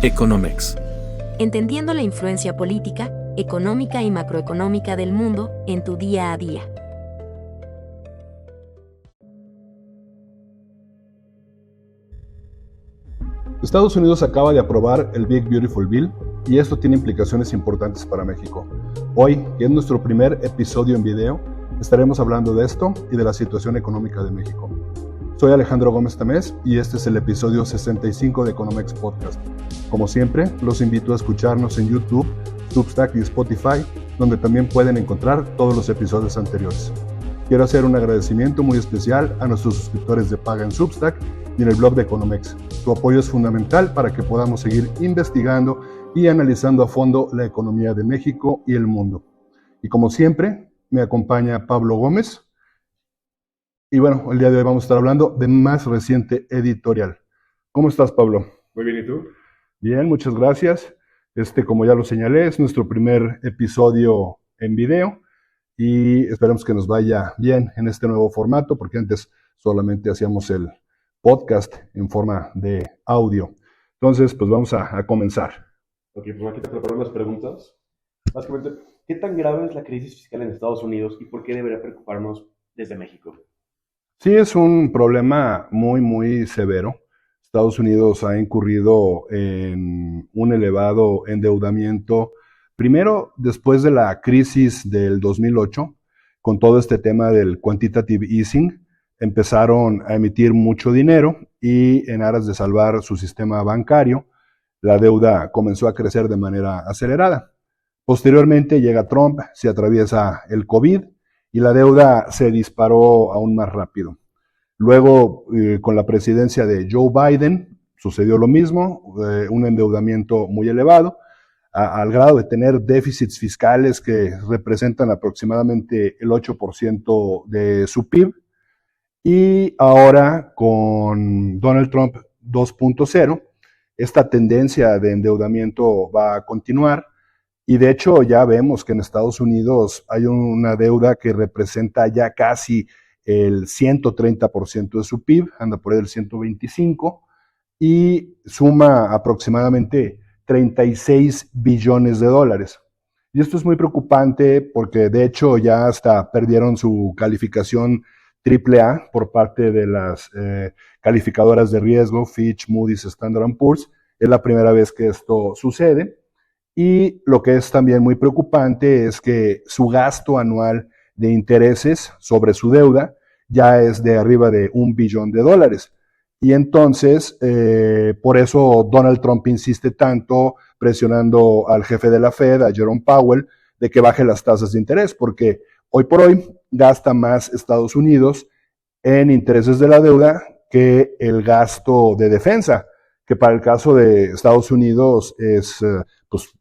Economics. Entendiendo la influencia política, económica y macroeconómica del mundo en tu día a día. Estados Unidos acaba de aprobar el Big Beautiful Bill y esto tiene implicaciones importantes para México. Hoy, que es nuestro primer episodio en video, estaremos hablando de esto y de la situación económica de México. Soy Alejandro Gómez Tamés y este es el episodio 65 de Economics Podcast. Como siempre, los invito a escucharnos en YouTube, Substack y Spotify, donde también pueden encontrar todos los episodios anteriores. Quiero hacer un agradecimiento muy especial a nuestros suscriptores de paga en Substack y en el blog de Economics. Tu apoyo es fundamental para que podamos seguir investigando y analizando a fondo la economía de México y el mundo. Y como siempre, me acompaña Pablo Gómez. Y bueno, el día de hoy vamos a estar hablando de más reciente editorial. ¿Cómo estás, Pablo? Muy bien, ¿y tú? Bien, muchas gracias. Como ya lo señalé, es nuestro primer episodio en video y esperamos que nos vaya bien en este nuevo formato, porque antes solamente hacíamos el podcast en forma de audio. Entonces, pues vamos a comenzar. Ok, pues aquí te preparo unas preguntas. Básicamente, ¿qué tan grave es la crisis fiscal en Estados Unidos y por qué debería preocuparnos desde México? Sí, es un problema muy severo. Estados Unidos ha incurrido en un elevado endeudamiento, primero después de la crisis del 2008, con todo este tema del quantitative easing, empezaron a emitir mucho dinero y en aras de salvar su sistema bancario, la deuda comenzó a crecer de manera acelerada. Posteriormente llega Trump, se atraviesa el COVID y la deuda se disparó aún más rápido. Luego, con la presidencia de Joe Biden, sucedió lo mismo, un endeudamiento muy elevado, al grado de tener déficits fiscales que representan aproximadamente el 8% de su PIB. Y ahora, con Donald Trump 2.0, esta tendencia de endeudamiento va a continuar. Y de hecho ya vemos que en Estados Unidos hay una deuda que representa ya casi el 130% de su PIB, anda por ahí del 125%, y suma aproximadamente 36 billones de dólares. Y esto es muy preocupante porque de hecho ya hasta perdieron su calificación AAA por parte de las calificadoras de riesgo, Fitch, Moody's, Standard & Poor's. Es la primera vez que esto sucede. Y lo que es también muy preocupante es que su gasto anual de intereses sobre su deuda ya es de arriba de $1 billón. Y entonces, por eso Donald Trump insiste tanto presionando al jefe de la Fed, a Jerome Powell, de que baje las tasas de interés, porque hoy por hoy gasta más Estados Unidos en intereses de la deuda que el gasto de defensa, que para el caso de Estados Unidos es pues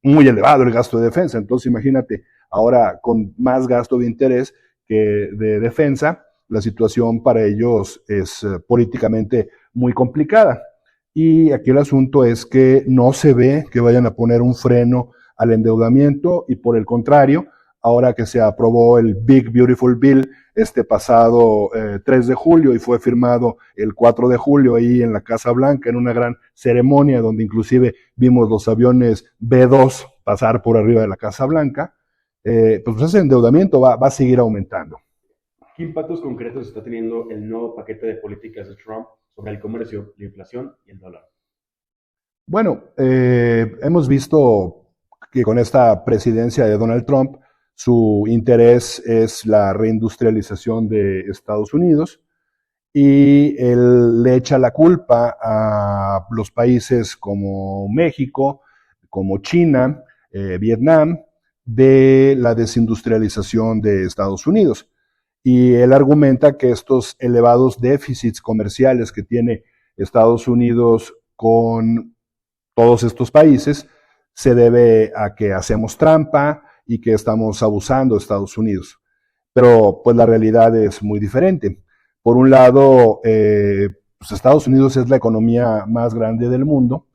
muy elevado el gasto de defensa. Entonces imagínate, ahora con más gasto de interés que de defensa, la situación para ellos es políticamente muy complicada. Y aquí el asunto es que no se ve que vayan a poner un freno al endeudamiento y por el contrario, ahora que se aprobó el Big Beautiful Bill este pasado 3 de julio y fue firmado el 4 de julio ahí en la Casa Blanca en una gran ceremonia donde inclusive vimos los aviones B-2 pasar por arriba de la Casa Blanca, pues ese endeudamiento va a seguir aumentando. ¿Qué impactos concretos está teniendo el nuevo paquete de políticas de Trump sobre el comercio, la inflación y el dólar? Bueno, hemos visto que con esta presidencia de Donald Trump, su interés es la reindustrialización de Estados Unidos y él le echa la culpa a los países como México, como China, Vietnam, de la desindustrialización de Estados Unidos. Y él argumenta que estos elevados déficits comerciales que tiene Estados Unidos con todos estos países se debe a que hacemos trampa y que estamos abusando de Estados Unidos. Pero pues la realidad es muy diferente. Por un lado, pues Estados Unidos es la economía más grande del mundo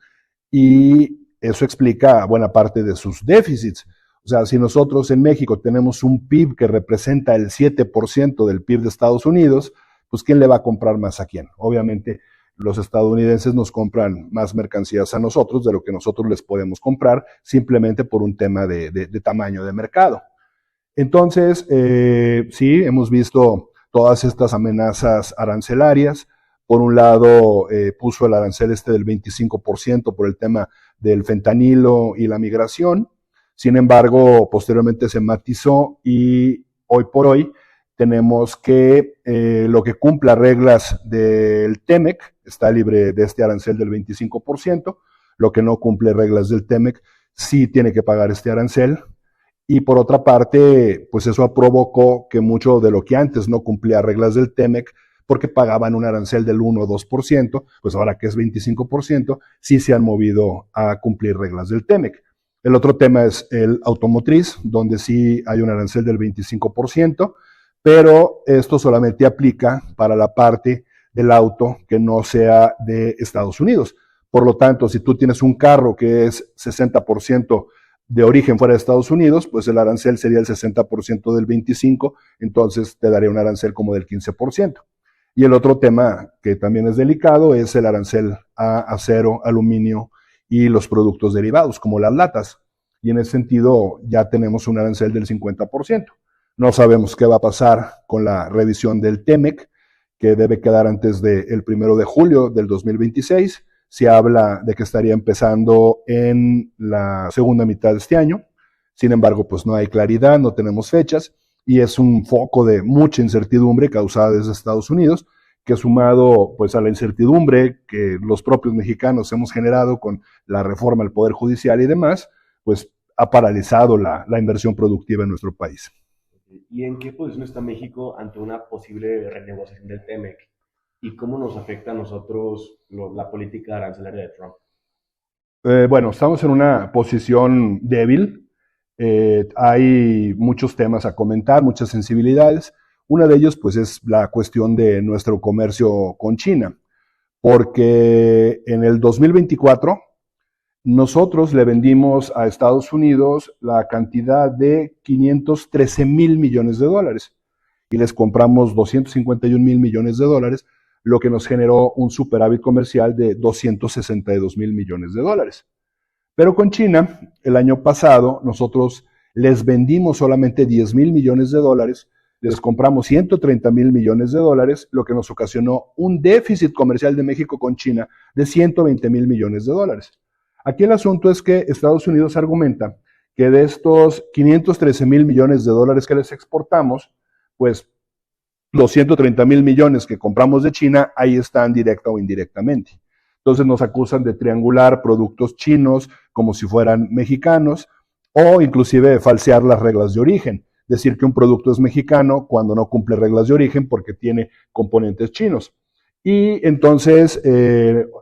y eso explica buena parte de sus déficits. O sea, si nosotros en México tenemos un PIB que representa el 7% del PIB de Estados Unidos, pues ¿quién le va a comprar más a quién? Obviamente los estadounidenses nos compran más mercancías a nosotros de lo que nosotros les podemos comprar, simplemente por un tema de tamaño de mercado. Entonces, sí, hemos visto todas estas amenazas arancelarias. Por un lado, puso el arancel del 25% por el tema del fentanilo y la migración. Sin embargo, posteriormente se matizó y hoy por hoy tenemos que lo que cumpla reglas del TEMEC está libre de este arancel del 25%. Lo que no cumple reglas del TEMEC sí tiene que pagar este arancel. Y por otra parte, pues eso provocó que mucho de lo que antes no cumplía reglas del TEMEC, porque pagaban un arancel del 1 o 2%, pues ahora que es 25%, sí se han movido a cumplir reglas del TEMEC. El otro tema es el automotriz, donde sí hay un arancel del 25%, pero esto solamente aplica para la parte del auto que no sea de Estados Unidos. Por lo tanto, si tú tienes un carro que es 60% de origen fuera de Estados Unidos, pues el arancel sería el 60% del 25%, entonces te daría un arancel como del 15%. Y el otro tema que también es delicado es el arancel a acero, aluminio y los productos derivados, como las latas. Y en ese sentido ya tenemos un arancel del 50%. No sabemos qué va a pasar con la revisión del TEMEC, que debe quedar antes del 1 de julio del 2026. Se habla de que estaría empezando en la segunda mitad de este año. Sin embargo, pues no hay claridad, no tenemos fechas y es un foco de mucha incertidumbre causada desde Estados Unidos, que sumado pues a la incertidumbre que los propios mexicanos hemos generado con la reforma al Poder Judicial y demás, pues ha paralizado la inversión productiva en nuestro país. ¿Y en qué posición está México ante una posible renegociación del TEMEC? ¿Y cómo nos afecta a nosotros la política arancelaria de Trump? Bueno, estamos en una posición débil. Hay muchos temas a comentar, muchas sensibilidades. Una de ellos, pues, es la cuestión de nuestro comercio con China, porque en el 2024 nosotros le vendimos a Estados Unidos la cantidad de 513 mil millones de dólares y les compramos 251 mil millones de dólares, lo que nos generó un superávit comercial de 262 mil millones de dólares. Pero con China, el año pasado, nosotros les vendimos solamente 10 mil millones de dólares, les compramos 130 mil millones de dólares, lo que nos ocasionó un déficit comercial de México con China de 120 mil millones de dólares. Aquí el asunto es que Estados Unidos argumenta que de estos 513 mil millones de dólares que les exportamos, pues los 130 mil millones que compramos de China, ahí están directa o indirectamente. Entonces nos acusan de triangular productos chinos como si fueran mexicanos o inclusive de falsear las reglas de origen. Decir que un producto es mexicano cuando no cumple reglas de origen porque tiene componentes chinos. Y entonces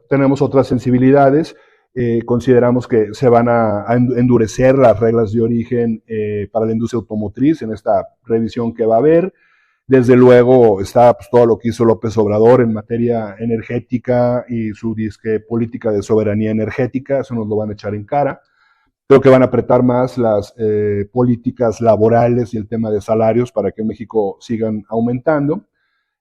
tenemos otras sensibilidades. Consideramos que se van a endurecer las reglas de origen para la industria automotriz en esta revisión que va a haber. Desde luego está pues, todo lo que hizo López Obrador en materia energética y su disque política de soberanía energética, eso nos lo van a echar en cara. Creo que van a apretar más las políticas laborales y el tema de salarios para que en México sigan aumentando.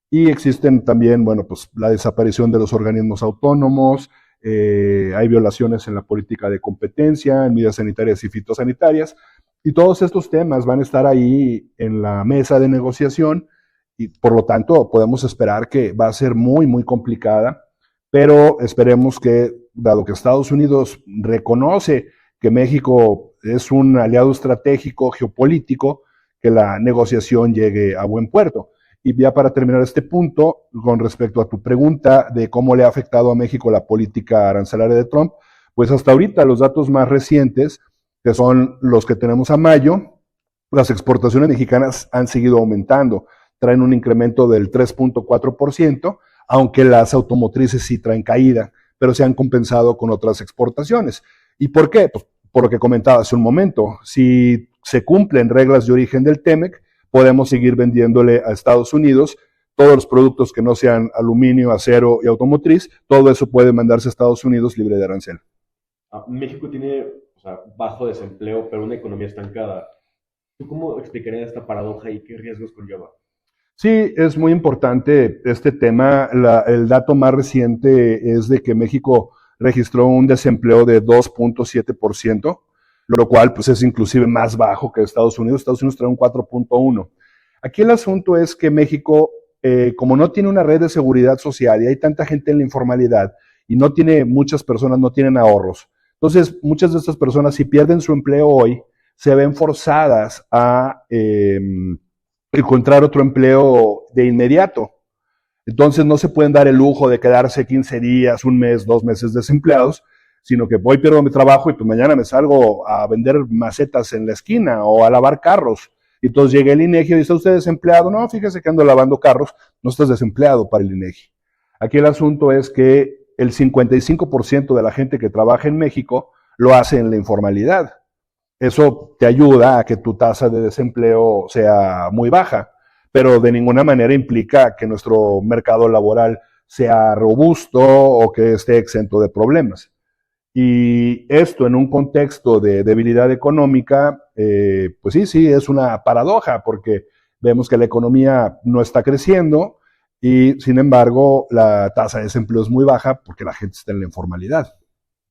Y existen también, bueno, pues la desaparición de los organismos autónomos, hay violaciones en la política de competencia, en medidas sanitarias y fitosanitarias, y todos estos temas van a estar ahí en la mesa de negociación y por lo tanto podemos esperar que va a ser muy, muy complicada, pero esperemos que, dado que Estados Unidos reconoce que México es un aliado estratégico geopolítico, que la negociación llegue a buen puerto. Y ya para terminar este punto, con respecto a tu pregunta de cómo le ha afectado a México la política arancelaria de Trump, pues hasta ahorita los datos más recientes, que son los que tenemos a mayo, las exportaciones mexicanas han seguido aumentando, traen un incremento del 3.4%, aunque las automotrices sí traen caída, pero se han compensado con otras exportaciones. ¿Y por qué? Pues por lo que comentaba hace un momento, si se cumplen reglas de origen del TEMEC, podemos seguir vendiéndole a Estados Unidos todos los productos que no sean aluminio, acero y automotriz, todo eso puede mandarse a Estados Unidos libre de arancel. México tiene, o sea, bajo desempleo, pero una economía estancada. ¿Tú cómo explicarías esta paradoja y qué riesgos conlleva? Sí, es muy importante este tema. El dato más reciente es de que México registró un desempleo de 2.7%, lo cual pues, es inclusive más bajo que Estados Unidos. Estados Unidos trae un 4.1%. Aquí el asunto es que México, como no tiene una red de seguridad social y hay tanta gente en la informalidad y no tiene, muchas personas no tienen ahorros, entonces muchas de estas personas si pierden su empleo hoy, se ven forzadas a encontrar otro empleo de inmediato. Entonces no se pueden dar el lujo de quedarse 15 días, un mes, 2 meses desempleados, sino que hoy pierdo mi trabajo y pues mañana me salgo a vender macetas en la esquina o a lavar carros. Y entonces llega el INEGI y dice, ¿está usted desempleado? No, fíjese que ando lavando carros, no estás desempleado para el INEGI. Aquí el asunto es que el 55% de la gente que trabaja en México lo hace en la informalidad. Eso te ayuda a que tu tasa de desempleo sea muy baja, pero de ninguna manera implica que nuestro mercado laboral sea robusto o que esté exento de problemas. Y esto en un contexto de debilidad económica, pues sí, es una paradoja porque vemos que la economía no está creciendo y sin embargo la tasa de desempleo es muy baja porque la gente está en la informalidad.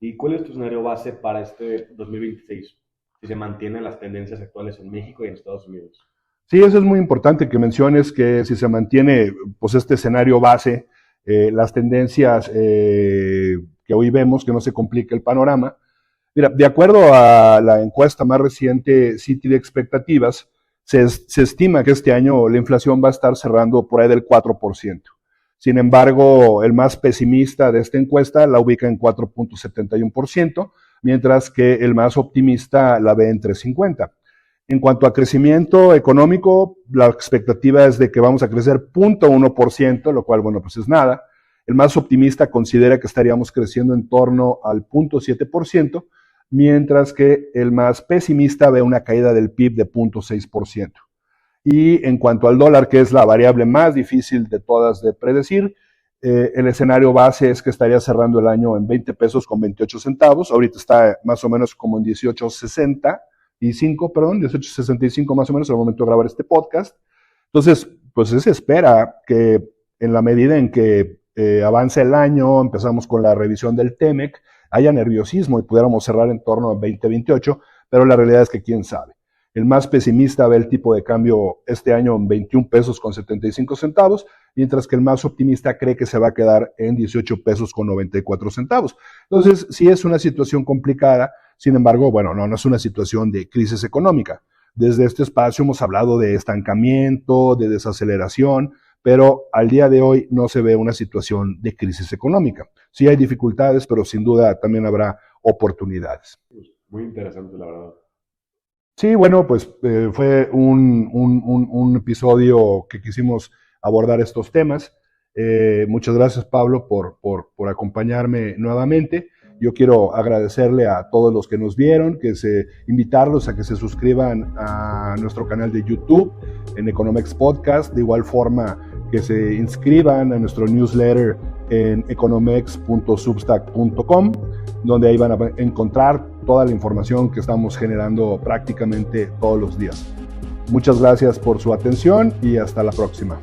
¿Y cuál es tu escenario base para este 2026? Si se mantienen las tendencias actuales en México y en Estados Unidos. Sí, eso es muy importante que menciones que si se mantiene pues este escenario base, las tendencias que hoy vemos, que no se complique el panorama. Mira, de acuerdo a la encuesta más reciente Citi de Expectativas, se estima que este año la inflación va a estar cerrando por ahí del 4%. Sin embargo, el más pesimista de esta encuesta la ubica en 4.71%, mientras que el más optimista la ve en 3.50%. En cuanto a crecimiento económico, la expectativa es de que vamos a crecer 0.1%, lo cual, bueno, pues es nada. El más optimista considera que estaríamos creciendo en torno al 0.7%, mientras que el más pesimista ve una caída del PIB de 0.6%. Y en cuanto al dólar, que es la variable más difícil de todas de predecir, el escenario base es que estaría cerrando el año en 20 pesos con 28 centavos. Ahorita está más o menos como en 18.65 más o menos al momento de grabar este podcast. Entonces, pues se espera que en la medida en que avance el año, empezamos con la revisión del TEMEC, haya nerviosismo y pudiéramos cerrar en torno a 20.28, pero la realidad es que quién sabe. El más pesimista ve el tipo de cambio este año en 21 pesos con 75 centavos, mientras que el más optimista cree que se va a quedar en 18 pesos con 94 centavos. Entonces, sí es una situación complicada, sin embargo, bueno, no es una situación de crisis económica. Desde este espacio hemos hablado de estancamiento, de desaceleración, pero al día de hoy no se ve una situación de crisis económica. Sí hay dificultades, pero sin duda también habrá oportunidades. Muy interesante, la verdad. Sí, bueno, pues fue un episodio que quisimos abordar estos temas. Muchas gracias, Pablo, por acompañarme nuevamente. Yo quiero agradecerle a todos los que nos vieron, invitarlos a que se suscriban a nuestro canal de YouTube en Economex Podcast, de igual forma que se inscriban a nuestro newsletter en economex.substack.com, donde ahí van a encontrar toda la información que estamos generando prácticamente todos los días. Muchas gracias por su atención y hasta la próxima.